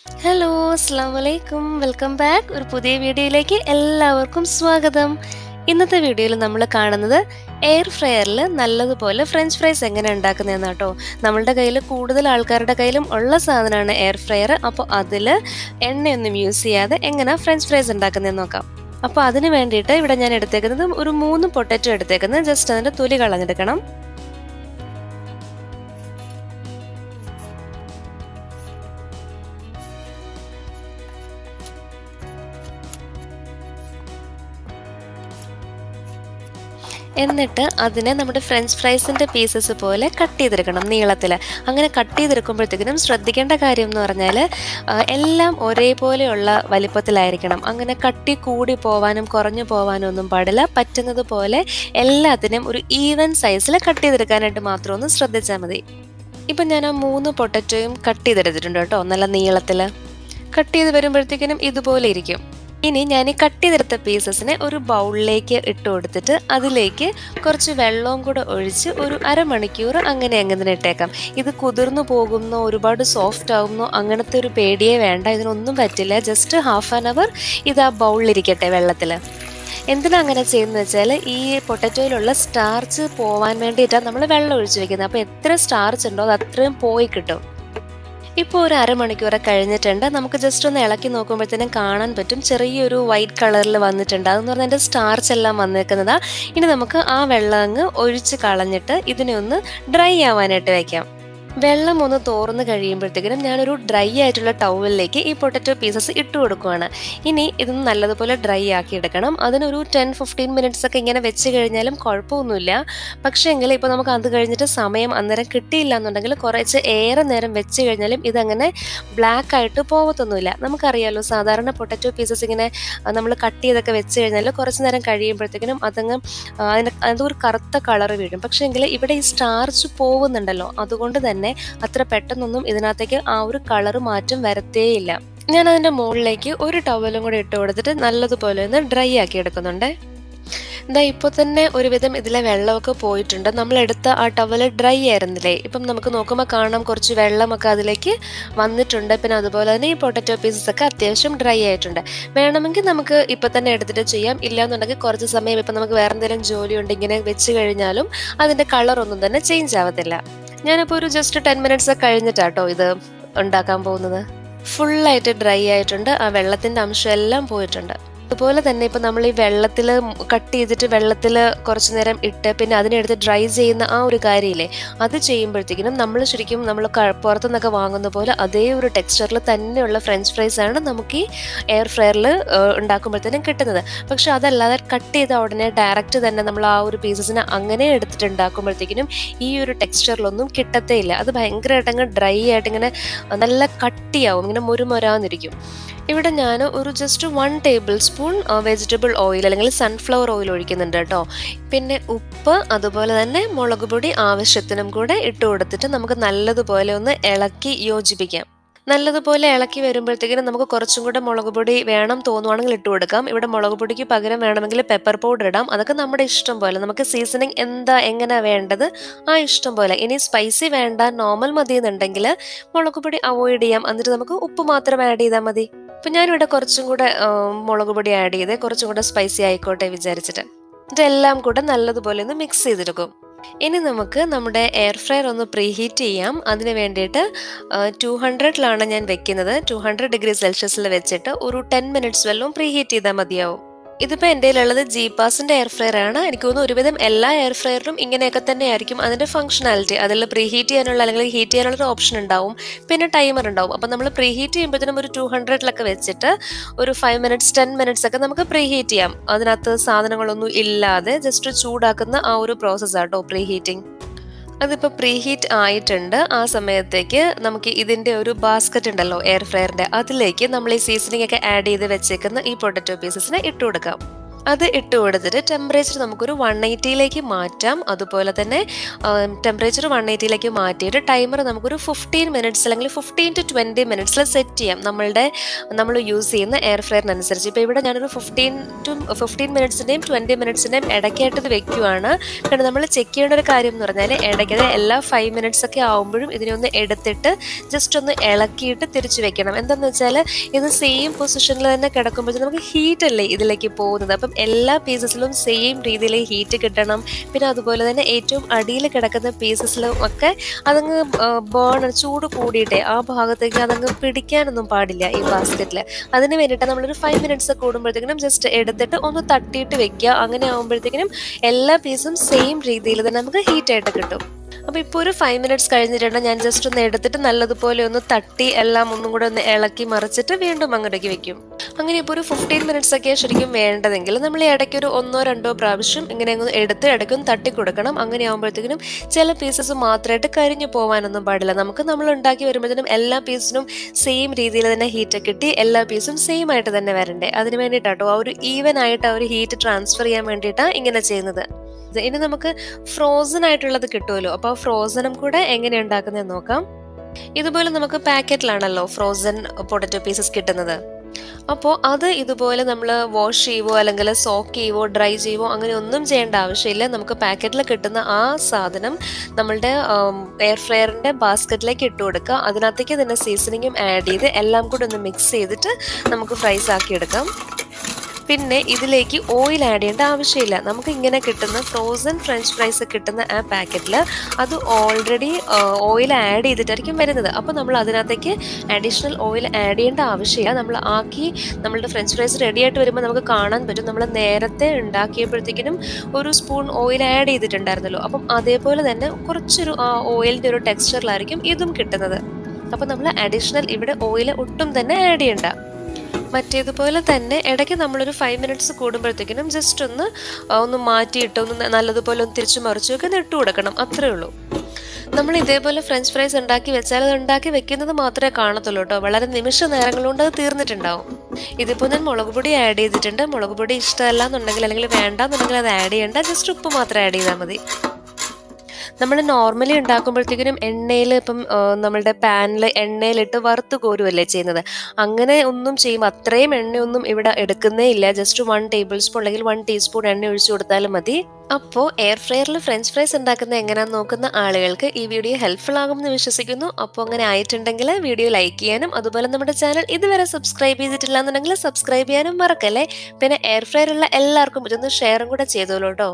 Hello, അസ്സലാമലൈക്കും. Welcome back. ഒരു പുതിയ വീഡിയോയിലേക്ക് എല്ലാവർക്കും സ്വാഗതം. ഇന്നത്തെ വീഡിയോയിൽ നമ്മൾ കാണുന്നത് എയർ ഫ്രയറിൽ നല്ലതുപോലെ ഫ്രഞ്ച് ഫ്രൈസ് എങ്ങനെ ഉണ്ടാക്കുന്നതെന്ന് കേട്ടോ. നമ്മളുടെ കയ്യിൽ കൂടുതൽ ആൾക്കാരുടെ കയ്യിലും ഉള്ള സാധനമാണ് എയർ ഫ്രയർ. അപ്പോൾ അതിൽ എണ്ണയൊന്നും യൂസ് ചെയ്യാതെ എങ്ങനെ ഫ്രഞ്ച് ഫ്രൈസ് ഉണ്ടാക്കുന്നതെന്ന് നോക്കാം. അപ്പോൾ അതിന് വേണ്ടിയിട്ട് ഇവിടെ ഞാൻ എടുത്തേക്കുന്നത് ഒരു 3 പൊട്ടറ്റോ എടുത്തേക്കുന്നത്. ജസ്റ്റ് അതിൻ്റെ തൊലി കളഞ്ഞെടുക്കണം. എന്നിട്ട് അതിനെ നമ്മുടെ ഫ്രഞ്ച് ഫ്രൈസിൻ്റെ പീസസ് പോലെ കട്ട് ചെയ്തെടുക്കണം നീളത്തിൽ. അങ്ങനെ കട്ട് ചെയ്തെടുക്കുമ്പോഴത്തേക്കിനും ശ്രദ്ധിക്കേണ്ട കാര്യം എന്ന് പറഞ്ഞാൽ എല്ലാം ഒരേപോലെയുള്ള വലിപ്പത്തിലായിരിക്കണം. അങ്ങനെ കട്ടി കൂടി പോവാനും കുറഞ്ഞു പോവാനും ഒന്നും പാടില്ല. പറ്റുന്നത് പോലെ എല്ലാത്തിനും ഒരു ഈവൻ സൈസിൽ കട്ട് ചെയ്തെടുക്കാനായിട്ട് മാത്രം ഒന്ന് ശ്രദ്ധിച്ചാൽ മതി. ഇപ്പം ഞാൻ ആ 3 പൊട്ടറ്റോയും കട്ട് ചെയ്തെടുത്തിട്ടുണ്ട് കേട്ടോ. നല്ല നീളത്തിൽ കട്ട് ചെയ്ത് വരുമ്പോഴത്തേക്കിനും ഇതുപോലെ ഇരിക്കും. ഇനി ഞാൻ ഈ കട്ട് ചെയ്തെടുത്ത പീസസിനെ ഒരു ബൗളിലേക്ക് ഇട്ട് കൊടുത്തിട്ട് അതിലേക്ക് കുറച്ച് വെള്ളവും കൂടെ ഒഴിച്ച് ഒരു അരമണിക്കൂർ അങ്ങനെ ഇട്ടേക്കാം. ഇത് കുതിർന്നു പോകുന്നോ ഒരുപാട് സോഫ്റ്റ് ആകുന്നോ അങ്ങനത്തെ ഒരു പേടിയേ വേണ്ട. ഇതിനൊന്നും പറ്റില്ല. ജസ്റ്റ് ഹാഫ് ആൻ അവർ ഇത് ആ ബൗളിലിരിക്കട്ടെ വെള്ളത്തിൽ. എന്തിനാ അങ്ങനെ ചെയ്യുന്നത് വെച്ചാൽ ഈ പൊട്ടറ്റോയിലുള്ള സ്റ്റാർച്ച് പോവാൻ വേണ്ടിയിട്ടാണ് നമ്മൾ വെള്ളം ഒഴിച്ച് വെക്കുന്നത്. അപ്പോൾ എത്ര സ്റ്റാർച്ച് ഉണ്ടോ അത് അത്രയും പോയി കിട്ടും. ഇപ്പോൾ ഒരു അരമണിക്കൂർ കഴിഞ്ഞിട്ടുണ്ട്. നമുക്ക് ജസ്റ്റ് ഒന്ന് ഇളക്കി നോക്കുമ്പോഴത്തേനും കാണാൻ പറ്റും ചെറിയൊരു വൈറ്റ് കളറിൽ വന്നിട്ടുണ്ട്. അതെന്ന് പറഞ്ഞാൽ അതിൻ്റെ സ്റ്റാർച്ച് എല്ലാം വന്നിരിക്കുന്നതാണ്. ഇനി നമുക്ക് ആ വെള്ളം അങ്ങ് ഒഴിച്ച് കളഞ്ഞിട്ട് ഇതിനെ ഒന്ന് ഡ്രൈ ആവാനായിട്ട് വയ്ക്കാം. വെള്ളം ഒന്ന് തോർന്ന് കഴിയുമ്പോഴത്തേക്കിനും ഞാനൊരു ഡ്രൈ ആയിട്ടുള്ള ടവലിലേക്ക് ഈ പൊട്ടറ്റോ പീസസ് ഇട്ട് കൊടുക്കുകയാണ്. ഇനി ഇതൊന്ന് നല്ലതുപോലെ ഡ്രൈ ആക്കി എടുക്കണം. അതിനൊരു 10-15 മിനിറ്റ്സ് ഒക്കെ ഇങ്ങനെ വെച്ച് കഴിഞ്ഞാലും കുഴപ്പമൊന്നുമില്ല. പക്ഷേ എങ്കിൽ ഇപ്പോൾ നമുക്ക് അത് കഴിഞ്ഞിട്ട് സമയം അന്നേരം കിട്ടിയില്ല എന്നുണ്ടെങ്കിൽ കുറച്ച് ഏറെ നേരം വെച്ച് കഴിഞ്ഞാലും ഇതങ്ങനെ ബ്ലാക്ക് ആയിട്ട് പോകത്തൊന്നുമില്ല. നമുക്കറിയാമല്ലോ സാധാരണ പൊട്ടറ്റോ പീസസ് ഇങ്ങനെ നമ്മൾ കട്ട് ചെയ്തൊക്കെ വെച്ച് കഴിഞ്ഞാൽ കുറച്ച് നേരം കഴിയുമ്പോഴത്തേക്കിനും അതങ്ങ് അതൊരു കറുത്ത കളർ വീഴും. പക്ഷേ എങ്കിൽ ഇവിടെ ഈ സ്റ്റാർച്ച് പോകുന്നുണ്ടല്ലോ, അതുകൊണ്ട് തന്നെ അത്ര പെട്ടെന്നൊന്നും ഇതിനകത്തേക്ക് ആ ഒരു കളർ മാറ്റം വരത്തേയില്ല. ഞാൻ അതിൻ്റെ മുകളിലേക്ക് ഒരു ടവലും കൂടെ ഇട്ട് കൊടുത്തിട്ട് നല്ലതുപോലെ ഒന്ന് ഡ്രൈ ആക്കി എടുക്കുന്നുണ്ട്. എന്താ ഇപ്പോൾ തന്നെ ഒരുവിധം ഇതിലെ വെള്ളമൊക്കെ പോയിട്ടുണ്ട്. നമ്മളെടുത്ത ആ ടവല് ഡ്രൈ ആയിരുന്നില്ലേ, ഇപ്പം നമുക്ക് നോക്കുമ്പോൾ കാണാം കുറച്ച് വെള്ളമൊക്കെ അതിലേക്ക് വന്നിട്ടുണ്ട്. പിന്നെ അതുപോലെ തന്നെ ഈ പൊട്ടറ്റോ പീസസ് ഒക്കെ അത്യാവശ്യം ഡ്രൈ ആയിട്ടുണ്ട്. വേണമെങ്കിൽ നമുക്ക് ഇപ്പം തന്നെ എടുത്തിട്ട് ചെയ്യാം. ഇല്ലയെന്നുണ്ടെങ്കിൽ കുറച്ച് സമയം ഇപ്പം നമുക്ക് വേറെ എന്തെങ്കിലും ജോലി ഉണ്ട് ഇങ്ങനെ വെച്ച് കഴിഞ്ഞാലും അതിൻ്റെ കളറൊന്നും തന്നെ ചേഞ്ച് ആവത്തില്ല. ഞാനിപ്പോൾ ഒരു ജസ്റ്റ് 10 മിനിറ്റ്സ് കഴിഞ്ഞിട്ടാട്ടോ ഇത് ഉണ്ടാക്കാൻ പോകുന്നത്. ഫുള്ളായിട്ട് ഡ്രൈ ആയിട്ടുണ്ട്. ആ വെള്ളത്തിൻ്റെ അംശം എല്ലാം പോയിട്ടുണ്ട്. അതുപോലെ തന്നെ ഇപ്പം നമ്മൾ ഈ വെള്ളത്തിൽ കട്ട് ചെയ്തിട്ട് വെള്ളത്തിൽ കുറച്ച് നേരം ഇട്ട് പിന്നെ അതിനെടുത്ത് ഡ്രൈ ചെയ്യുന്ന ആ ഒരു കാര്യമില്ലേ, അത് ചെയ്യുമ്പോഴത്തേക്കിനും നമ്മൾ ശരിക്കും നമ്മൾ പുറത്തുനിന്നൊക്കെ വാങ്ങുന്ന പോലെ അതേ ഒരു ടെക്സ്ചറിൽ തന്നെയുള്ള ഫ്രഞ്ച് ഫ്രൈസ് ആണ് നമുക്ക് ഈ എയർ ഫ്രയറിൽ ഉണ്ടാക്കുമ്പോഴത്തേനും കിട്ടുന്നത്. പക്ഷെ അതല്ലാതെ കട്ട് ചെയ്ത ഉടനെ ഡയറക്റ്റ് തന്നെ നമ്മൾ ആ ഒരു പീസസിനെ അങ്ങനെ എടുത്തിട്ട് ഉണ്ടാക്കുമ്പോഴത്തേക്കിനും ഈ ഒരു ടെക്സ്ചറിലൊന്നും കിട്ടത്തേ ഇല്ല. അത് ഭയങ്കരമായിട്ട് അങ്ങ് ഡ്രൈ ആയിട്ട് ഇങ്ങനെ നല്ല കട്ടിയാവും, ഇങ്ങനെ മുരുമുരാന്നിരിക്കും. ഇവിടെ ഞാൻ ഒരു just 1 table spoon vegetable oil അല്ലെങ്കിൽ സൺഫ്ലവർ ഓയിൽ ഒഴിക്കുന്നുണ്ട് കേട്ടോ. പിന്നെ ഉപ്പ്, അതുപോലെ തന്നെ മുളക് പൊടി ആവശ്യത്തിനും കൂടെ ഇട്ട് കൊടുത്തിട്ട് നമുക്ക് നല്ലതുപോലെ ഒന്ന് ഇളക്കി യോജിപ്പിക്കാം. നല്ലതുപോലെ ഇളക്കി വരുമ്പോഴത്തേക്കിനും നമുക്ക് കുറച്ചും കൂടെ മുളക് പൊടി വേണം തോന്നുവാണെങ്കിൽ ഇട്ട് കൊടുക്കാം. ഇവിടെ മുളക് പൊടിക്ക് പകരം വേണമെങ്കിൽ പെപ്പർ പൗഡർ ഇടാം. അതൊക്കെ നമ്മുടെ ഇഷ്ടം പോലെ. നമുക്ക് സീസണിങ് എങ്ങനെയാണ് വേണ്ടത് ആ ഇഷ്ടം പോലെ. ഇനി സ്പൈസി വേണ്ട, നോർമൽ മതി എന്നുണ്ടെങ്കിൽ മുളക് പൊടി അവോയ്ഡ് ചെയ്യാം. എന്നിട്ട് നമുക്ക് ഉപ്പ് മാത്രം ആഡ് ചെയ്താൽ മതി. അപ്പം ഞാനിവിടെ കുറച്ചും കൂടെ മുളക് പൊടി ആഡ് ചെയ്ത് കുറച്ചും കൂടെ സ്പൈസി ആയിക്കോട്ടെ വിചാരിച്ചിട്ട് ഇതെല്ലാം കൂടെ നല്ലതുപോലെ ഒന്ന് മിക്സ് ചെയ്തെടുക്കും. ഇനി നമുക്ക് നമ്മുടെ എയർ ഫ്രയർ ഒന്ന് പ്രീ ഹീറ്റ് ചെയ്യാം. അതിന് വേണ്ടിയിട്ട് 200-ലാണ് ഞാൻ വെക്കുന്നത്. 200 ഡിഗ്രി സെൽഷ്യസിൽ വെച്ചിട്ട് ഒരു 10 മിനിറ്റ്സ് വല്ലതും പ്രീ ഹീറ്റ് ചെയ്താൽ മതിയാവും. ഇതിപ്പോൾ എൻ്റെ കയ്യിലുള്ളത് ജീപാസിൻ്റെ എയർ ഫ്രയർ ആണ്. എനിക്ക് തോന്നുന്നു ഒരുവിധം എല്ലാ എയർ ഫ്രയറിലും ഇങ്ങനെയൊക്കെ തന്നെ ആയിരിക്കും അതിൻ്റെ ഫംഗ്ഷനാലിറ്റി. അതിൽ പ്രീ ഹീറ്റ് ചെയ്യാനുള്ള അല്ലെങ്കിൽ ഹീറ്റ് ചെയ്യാനുള്ളൊരു ഓപ്ഷൻ ഉണ്ടാവും, പിന്നെ ടൈമർ ഉണ്ടാവും. അപ്പം നമ്മൾ പ്രീ ഹീറ്റ് ചെയ്യുമ്പോഴത്തേനും ഒരു 200-ലൊക്കെ വെച്ചിട്ട് ഒരു 5 മിനിറ്റ്സ് 10 മിനിറ്റ്സ് ഒക്കെ നമുക്ക് പ്രീ ഹീറ്റ് ചെയ്യാം. അതിനകത്ത് സാധനങ്ങളൊന്നും ഇല്ലാതെ ജസ്റ്റ് ചൂടാക്കുന്ന ആ ഒരു പ്രോസസ്സാട്ടോ പ്രീ ഹീറ്റിംഗ്. അതിപ്പോൾ പ്രീ ഹീറ്റ് ആയിട്ടുണ്ട്. ആ സമയത്തേക്ക് നമുക്ക് ഇതിൻ്റെ ഒരു ബാസ്ക്കറ്റ് ഉണ്ടല്ലോ എയർ ഫ്രയറിൻ്റെ, അതിലേക്ക് നമ്മൾ ഈ സീസണിങ് ഒക്കെ ആഡ് ചെയ്ത് വെച്ചേക്കുന്ന ഈ പൊട്ടറ്റോ പീസസിനെ ഇട്ട് കൊടുക്കാം. അത് ഇട്ട് കൊടുത്തിട്ട് ടെമ്പറേച്ചർ നമുക്കൊരു 180ലേക്ക് മാറ്റാം. അതുപോലെ തന്നെ ടെമ്പറേച്ചർ 180ലേക്ക് മാറ്റിയിട്ട് ടൈമർ നമുക്കൊരു 15 മിനിറ്റ്സ് അല്ലെങ്കിൽ 15 to 20 മിനിറ്റ്സിൽ സെറ്റ് ചെയ്യാം. നമ്മൾ യൂസ് ചെയ്യുന്ന എയർ ഫ്രയറിനനുസരിച്ച്. ഇപ്പോൾ ഇവിടെ ഞാനൊരു 15 മിനിറ്റ്സിൻ്റെയും 20 മിനിറ്റ്സിൻ്റെയും ഇടയ്ക്കായിട്ട് ഇത് വെക്കുവാണ്. പിന്നെ നമ്മൾ ചെക്ക് ചെയ്യേണ്ട ഒരു കാര്യം എന്ന് പറഞ്ഞാൽ ഇടയ്ക്ക് എല്ലാ 5 മിനിറ്റ്സ് ഒക്കെ ആകുമ്പോഴും ഇതിനൊന്ന് എടുത്തിട്ട് ജസ്റ്റ് ഒന്ന് ഇളക്കിയിട്ട് തിരിച്ചു വെക്കണം. എന്താണെന്ന് വെച്ചാൽ ഇത് സെയിം പൊസിഷനിൽ തന്നെ കിടക്കുമ്പോഴത്തേക്കും നമുക്ക് ഹീറ്റ് അല്ലേ ഇതിലേക്ക് പോകുന്നത്. അപ്പം എല്ലാ പീസസിലും സെയിം രീതിയിൽ ഹീറ്റ് കിട്ടണം. പിന്നെ അതുപോലെ തന്നെ ഏറ്റവും അടിയിൽ കിടക്കുന്ന പീസസിലും ഒക്കെ അതങ്ങ് ചൂട് കൂടിയിട്ടേ ആ ഭാഗത്തേക്ക് അതങ്ങ് പിടിക്കാനൊന്നും പാടില്ല ഈ ബാസ്ക്കറ്റിൽ. അതിന് വേണ്ടിയിട്ട് നമ്മളൊരു 5 മിനിറ്റ്സ് കൂടുമ്പോഴത്തേക്കിനും ജസ്റ്റ് എടുത്തിട്ട് ഒന്ന് തട്ടിയിട്ട് വെക്കുക. അങ്ങനെ ആകുമ്പോഴത്തേക്കിനും എല്ലാ പീസും സെയിം രീതിയിൽ തന്നെ നമുക്ക് ഹീറ്റായിട്ട് കിട്ടും. അപ്പോൾ ഇപ്പോൾ ഒരു 5 മിനിറ്റ്സ് കഴിഞ്ഞിട്ടുണ്ട്. ഞാൻ ജസ്റ്റ് ഒന്ന് എടുത്തിട്ട് നല്ലതുപോലെ ഒന്ന് തട്ടി എല്ലാം ഒന്നും കൂടെ ഒന്ന് ഇളക്കി മറിച്ചിട്ട് വീണ്ടും അങ്ങോട്ടേക്ക് വെക്കും. അങ്ങനെ ഇപ്പോൾ ഒരു 15 മിനിറ്റ്സ് ഒക്കെ ശരിക്കും വേണ്ടതെങ്കിൽ നമ്മൾ ഇടയ്ക്ക് ഒരു 1-2 പ്രാവശ്യം ഇങ്ങനെ എടുത്ത് ഇടയ്ക്കൊന്ന് തട്ടി കൊടുക്കണം. അങ്ങനെ ആകുമ്പോഴത്തേക്കിനും ചില പീസസ് മാത്രമായിട്ട് കരിഞ്ഞു പോകാനൊന്നും പാടില്ല. നമ്മൾ ഉണ്ടാക്കി വരുമ്പോഴത്തേനും എല്ലാ പീസിനും സെയിം രീതിയിൽ തന്നെ ഹീറ്റ് കിട്ടി എല്ലാ പീസും സെയിം ആയിട്ട് തന്നെ വരണ്ടേ. അതിന് വേണ്ടിയിട്ടാട്ടോ ആ ഒരു ഈവൻ ആയിട്ട് ആ ഒരു ഹീറ്റ് ട്രാൻസ്ഫർ ചെയ്യാൻ വേണ്ടിയിട്ടാണ് ഇങ്ങനെ ചെയ്യുന്നത്. ഇനി നമുക്ക് ഫ്രോസൺ ആയിട്ടുള്ളത് കിട്ടുമല്ലോ. അപ്പോൾ ആ ഫ്രോസണും കൂടെ എങ്ങനെ ഉണ്ടാക്കുന്നതെന്ന് നോക്കാം. ഇതുപോലെ നമുക്ക് പാക്കറ്റിലാണല്ലോ ഫ്രോസൺ പൊട്ടറ്റോ പീസസ് കിട്ടുന്നത്. അപ്പോൾ അത് ഇതുപോലെ നമ്മൾ വാഷ് ചെയ്യുവോ അല്ലെങ്കിൽ സോക്ക് ചെയ്യുവോ ഡ്രൈ ചെയ്യുവോ അങ്ങനെ ഒന്നും ചെയ്യേണ്ട ആവശ്യമില്ല. നമുക്ക് പാക്കറ്റിൽ കിട്ടുന്ന ആ സാധനം നമ്മളുടെ എയർ ഫ്രയറിൻ്റെ ബാസ്ക്കറ്റിലേക്ക് ഇട്ട് കൊടുക്കുക. അതിനകത്തേക്ക് തന്നെ സീസണിങ്ങും ആഡ് ചെയ്ത് എല്ലാം കൂടെ ഒന്ന് മിക്സ് ചെയ്തിട്ട് നമുക്ക് ഫ്രൈസ് ആക്കി എടുക്കാം. പിന്നെ ഇതിലേക്ക് ഓയിൽ ആഡ് ചെയ്യേണ്ട ആവശ്യമില്ല. നമുക്ക് ഇങ്ങനെ കിട്ടുന്ന ഫ്രോസൺ ഫ്രഞ്ച് ഫ്രൈസ് കിട്ടുന്ന ആ പാക്കറ്റിൽ അത് ഓൾറെഡി ഓയിൽ ആഡ് ചെയ്തിട്ടായിരിക്കും വരുന്നത്. അപ്പോൾ നമ്മൾ അതിനകത്തേക്ക് അഡീഷണൽ ഓയിൽ ആഡ് ചെയ്യേണ്ട ആവശ്യമില്ല. നമ്മളുടെ ഫ്രഞ്ച് ഫ്രൈസ് റെഡി ആയിട്ട് വരുമ്പോൾ നമുക്ക് കാണാൻ പറ്റും നമ്മൾ നേരത്തെ ഉണ്ടാക്കിയപ്പോഴത്തേക്കിനും ഒരു സ്പൂൺ ഓയിൽ ആഡ് ചെയ്തിട്ടുണ്ടായിരുന്നല്ലോ. അപ്പം അതേപോലെ തന്നെ കുറച്ചൊരു ആ ഓയിലിൻ്റെ ഒരു ടെക്സ്ചറിലായിരിക്കും ഇതും കിട്ടുന്നത്. അപ്പോൾ നമ്മൾ അഡീഷണൽ ഇവിടെ ഓയിൽ ഒട്ടും തന്നെ ആഡ് ചെയ്യണ്ട. മറ്റേതുപോലെ തന്നെ ഇടയ്ക്ക് നമ്മളൊരു 5 മിനിറ്റ്സ് കൂടുമ്പോഴത്തേക്കിനും ജസ്റ്റ് ഒന്ന് മാറ്റിയിട്ട് ഒന്ന് നല്ലതുപോലെ ഒന്ന് തിരിച്ചു മറിച്ചൊക്കെ ഇട്ട് കൊടുക്കണം. അത്രേ ഉള്ളൂ. നമ്മൾ ഇതേപോലെ ഫ്രഞ്ച് ഫ്രൈസ് ഉണ്ടാക്കി വെച്ചാൽ അത് ഉണ്ടാക്കി വെക്കുന്നത് മാത്രമേ കാണത്തുള്ളൂ കേട്ടോ. വളരെ നിമിഷ നേരങ്ങൾ കൊണ്ട് അത് തീർന്നിട്ടുണ്ടാവും. ഇതിപ്പോൾ ഞാൻ മുളക് പൊടി ആഡ് ചെയ്തിട്ടുണ്ട്. മുളക് പൊടി ഇഷ്ടമല്ല എന്നുണ്ടെങ്കിൽ അല്ലെങ്കിൽ വേണ്ടാന്നുണ്ടെങ്കിൽ അത് ആഡ് ചെയ്യേണ്ട. ജസ്റ്റ് ഉപ്പ് മാത്രം ആഡ് ചെയ്താൽ മതി. നമ്മൾ നോർമലി ഉണ്ടാക്കുമ്പോഴത്തേക്കിനും എണ്ണയിൽ ഇപ്പം നമ്മളുടെ പാനിൽ എണ്ണയിലിട്ട് വറുത്ത് കോരുമല്ലേ ചെയ്യുന്നത്. അങ്ങനെ ഒന്നും ചെയ്യുമ്പോൾ അത്രയും എണ്ണയൊന്നും ഇവിടെ എടുക്കുന്നേ ഇല്ല. ജസ്റ്റ് 1 ടേബിൾ സ്പൂൺ അല്ലെങ്കിൽ 1 ടീസ്പൂൺ എണ്ണ ഒഴിച്ചു കൊടുത്താലും മതി. അപ്പോൾ എയർ ഫ്രയറിൽ ഫ്രഞ്ച് ഫ്രൈസ് ഉണ്ടാക്കുന്നത് എങ്ങനെയാണെന്ന് നോക്കുന്ന ആളുകൾക്ക് ഈ വീഡിയോ ഹെൽപ്ഫുൾ ആകുമെന്ന് വിശ്വസിക്കുന്നു. അപ്പോൾ അങ്ങനെ ആയിട്ടുണ്ടെങ്കിൽ വീഡിയോ ലൈക്ക് ചെയ്യാനും അതുപോലെ നമ്മുടെ ചാനൽ ഇതുവരെ സബ്സ്ക്രൈബ് ചെയ്തിട്ടില്ല എന്നുണ്ടെങ്കിൽ സബ്സ്ക്രൈബ് ചെയ്യാനും മറക്കല്ലേ. പിന്നെ എയർ ഫ്രയറുള്ള എല്ലാവർക്കും ഇതൊന്ന് ഷെയറും കൂടെ ചെയ്തോളൂ കേട്ടോ.